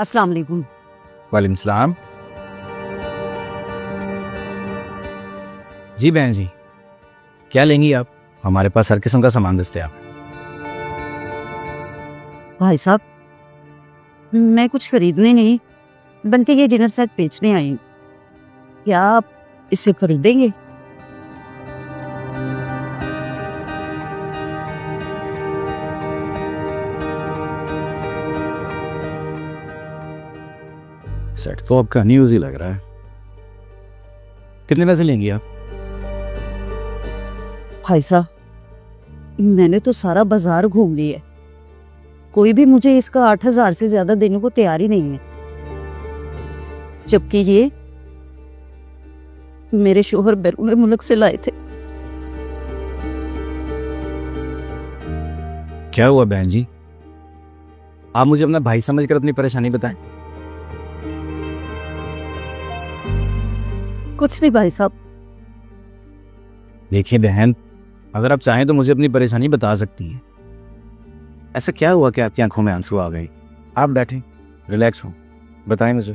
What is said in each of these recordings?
अस्सलाम वालेकुम। वालेकुम सलाम। जी बहन जी, क्या लेंगी आप? हमारे पास हर किस्म का सामान दस्तयाब है। भाई साहब, मैं कुछ खरीदने नहीं बल्कि ये डिनर सेट बेचने आई हूँ। क्या आप इसे खरीदेंगे? सेट तो आपका न्यूज़ ही लग रहा है। कितने पैसे लेंगी आप? भाई साहब, मैंने तो सारा बाजार घूम लिया है। कोई भी मुझे इसका 8,000 से ज्यादा देने को तैयार ही नहीं है। जबकि ये मेरे शोहर बैरून मुल्क से लाए थे। क्या हुआ बहन जी? आप मुझे अपना भाई समझकर अपनी परेशानी बताएं। कुछ नहीं भाई साहब। देखिए बहन, अगर आप चाहें तो मुझे अपनी परेशानी बता सकती हैं। ऐसा क्या हुआ कि आपकी आंखों में आंसू आ गए? आप बैठें, रिलैक्स हो, बताएं मुझे।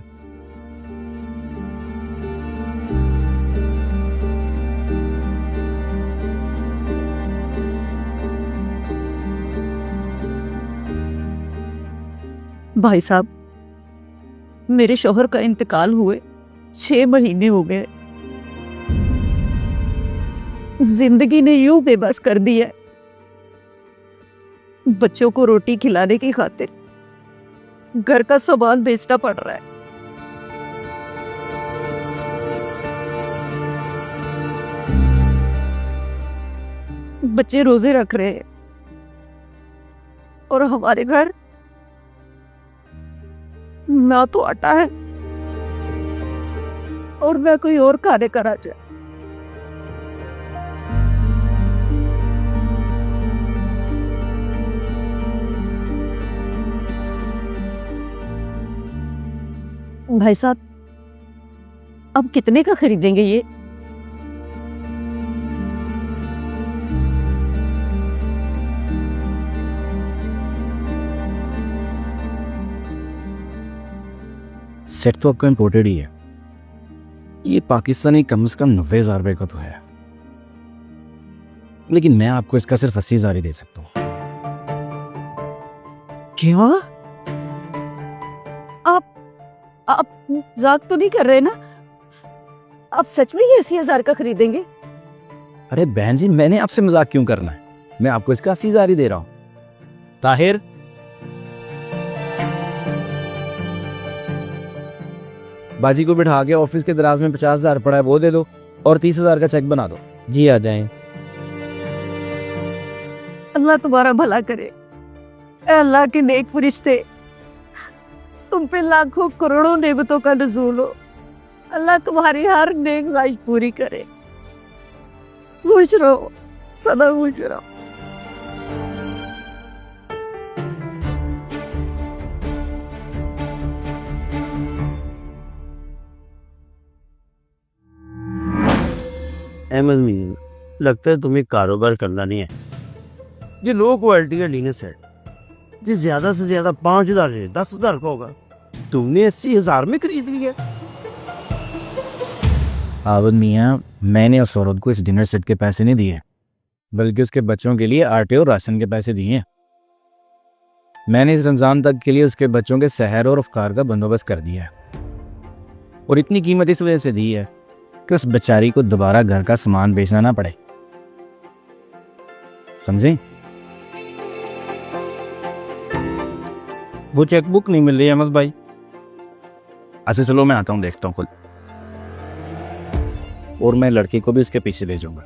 भाई साहब, मेरे शोहर का इंतकाल हुए 6 महीने हो गए। जिंदगी ने यूं बेबस कर दिया है। बच्चों को रोटी खिलाने की खातिर घर का सामान बेचना पड़ रहा है। बच्चे रोजे रख रहे हैं और हमारे घर ना तो आटा है और ना कोई और खाने का राजा। भाई साहब, अब कितने का खरीदेंगे ये? सेट तो आपका इम्पोर्टेड ही है। ये पाकिस्तानी कम से कम 90,000 रुपये का तो है, लेकिन मैं आपको इसका सिर्फ 80,000 ही दे सकता हूँ। क्या? आप मजाक तो नहीं कर रहे ना? आप सच में ये 80,000 का खरीदेंगे? अरे बहन जी, मैंने आपसे मजाक क्यों करना है? मैं आपको इसका 80,000 ही दे रहा हूँ। ताहिर, बाजी को बिठा के ऑफिस के दराज में 50,000 पड़ा है, वो दे दो और 30,000 का चेक बना दो। जी आ जाएं। अल्लाह तुम्हारा भला करे। ए अल्लाह के नेक फरिश्ते, तुम पे लाखों करोड़ों नेमतों का नज़ूल हो। अल्लाह तुम्हारी हर नेक ख्वाहिश पूरी करे। खुश रहो, सदा खुश रहो। अहमद मीन, लगता है तुम्हें कारोबार करना नहीं है। ये लो क्वालिटी का डिनर सेट जी ज्यादा से ज्यादा 5,000 से 10,000 का होगा, तुमने 80,000 में खरीद लिया। आबद मियाँ, मैंने उस औरत को इस डिनर सेट के पैसे नहीं दिए, बल्कि उसके बच्चों के लिए आटे और राशन के पैसे दिए। मैंने इस रमज़ान तक के लिए उसके बच्चों के सहर और अफकार का बंदोबस्त कर दिया है, और इतनी कीमत इस वजह से दी है कि उस बेचारी को दोबारा घर का सामान बेचना ना पड़े। समझे? वो चेकबुक नहीं मिल रही अहमद भाई। अच्छा चलो, मैं आता हूँ, देखता हूँ खुद, और मैं लड़की को भी उसके पीछे भेजूंगा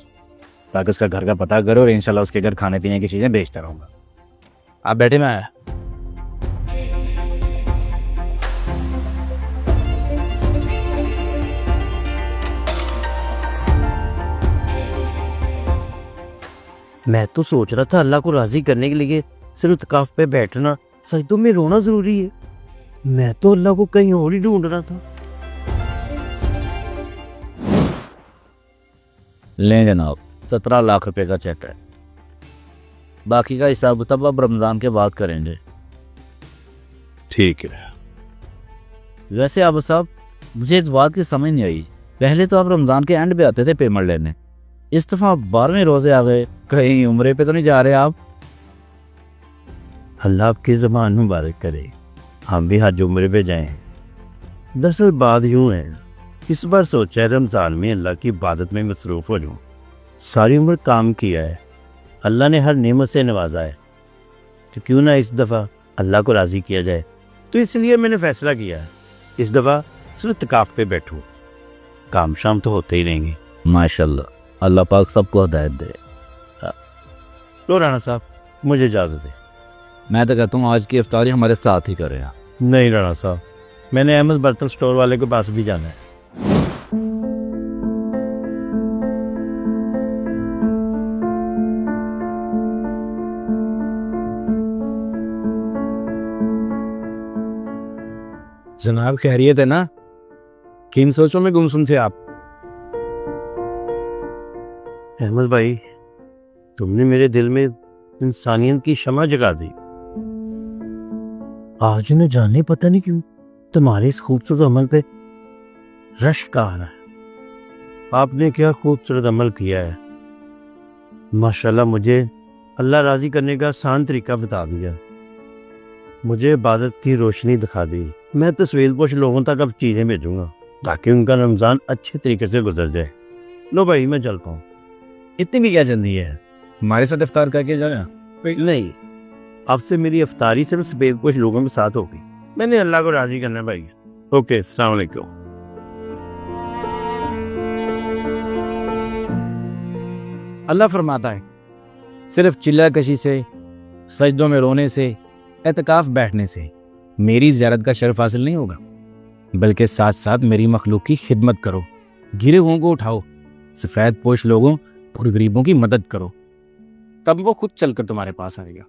ताकि उसका घर का पता करो और इंशाल्लाह उसके घर खाने पीने की चीजें बेचता रहूंगा। आप बैठे, मैं आया। मैं तो सोच रहा था अल्लाह को राजी करने के लिए सिर्फ इत्काफ पे बैठना, सजदों में रोना जरूरी है। मैं तो अल्लाह को कहीं और ही ढूंढ रहा था। लें जनाब, 17 लाख रुपए का चेक है। बाकी का हिसाब किताब अब रमज़ान के बाद करेंगे। ठीक है, वैसे अब साहब मुझे इस बात की समझ नहीं आई, पहले तो आप रमज़ान के एंड पे आते थे पेमेंट लेने, इस दफ़ा 12वें रोज़े आ गए, कहीं उम्रे पे तो नहीं जा रहे आप? अल्लाह आपकी ज़बान मुबारक करे, हम भी हज उम्रे पे जाएं। दरअसल बात यूँ है, इस बार सोचा है रमज़ान में अल्लाह की इबादत में मसरूफ़ हो जाऊँ। सारी उम्र काम किया है, अल्लाह ने हर नेमत से नवाजा है, तो क्यों ना इस दफ़ा अल्लाह को राज़ी किया जाए। तो इसलिए मैंने फ़ैसला किया है इस दफ़ा सिर्फ इत्तिकाफ़ पे बैठूँ, काम शाम तो होते ही रहेंगे। माशाल्लाह, अल्लाह पाक सबको हिदायत दे। लो राणा साहब, मुझे इजाज़त है। मैं तो कहता हूँ आज की इफ्तारी हमारे साथ ही करें आप। नहीं राणा साहब, मैंने अहमद बर्तन स्टोर वाले के पास भी जाना है। जनाब खैरियत है ना? किन सोचों में गुमसुम थे आप? अहमद भाई, तुमने मेरे दिल में इंसानियत की शमा जगा दी। आज न जाने पता नहीं क्यों तुम्हारे इस खूबसूरत अमल पे रश्क आ रहा है। आपने क्या खूबसूरत अमल किया है, माशाल्लाह। मुझे अल्लाह राज़ी करने का आसान तरीका बता दिया, मुझे इबादत की रोशनी दिखा दी। मैं तस्वीर पोश लोगों तक अब चीज़ें भेजूंगा ताकि उनका रमज़ान अच्छे तरीके से गुजर जाए। लो भाई, मैं चलता हूँ। इतनी भी क्या जल्दी है? हमारे साथ इफ्तार करके जाना। नहीं, अब से मेरी अफ्तारी सिर्फ सफेद पोश लोगों के साथ होगी। मैंने अल्लाह को राज़ी करना है भाई। ओके, अस्सलाम वालेकुम। अल्लाह फरमाता है, सिर्फ चिल्ला कशी से, सजदों में रोने से, एतकाफ बैठने से मेरी ज़ियारत का शर्फ हासिल नहीं होगा, बल्कि साथ साथ मेरी मखलूक की खिदमत करो, गिरे हुओं को उठाओ, सफ़ेद पोश लोगों और गरीबों की मदद करो, तब वो खुद चलकर तुम्हारे पास आएगा।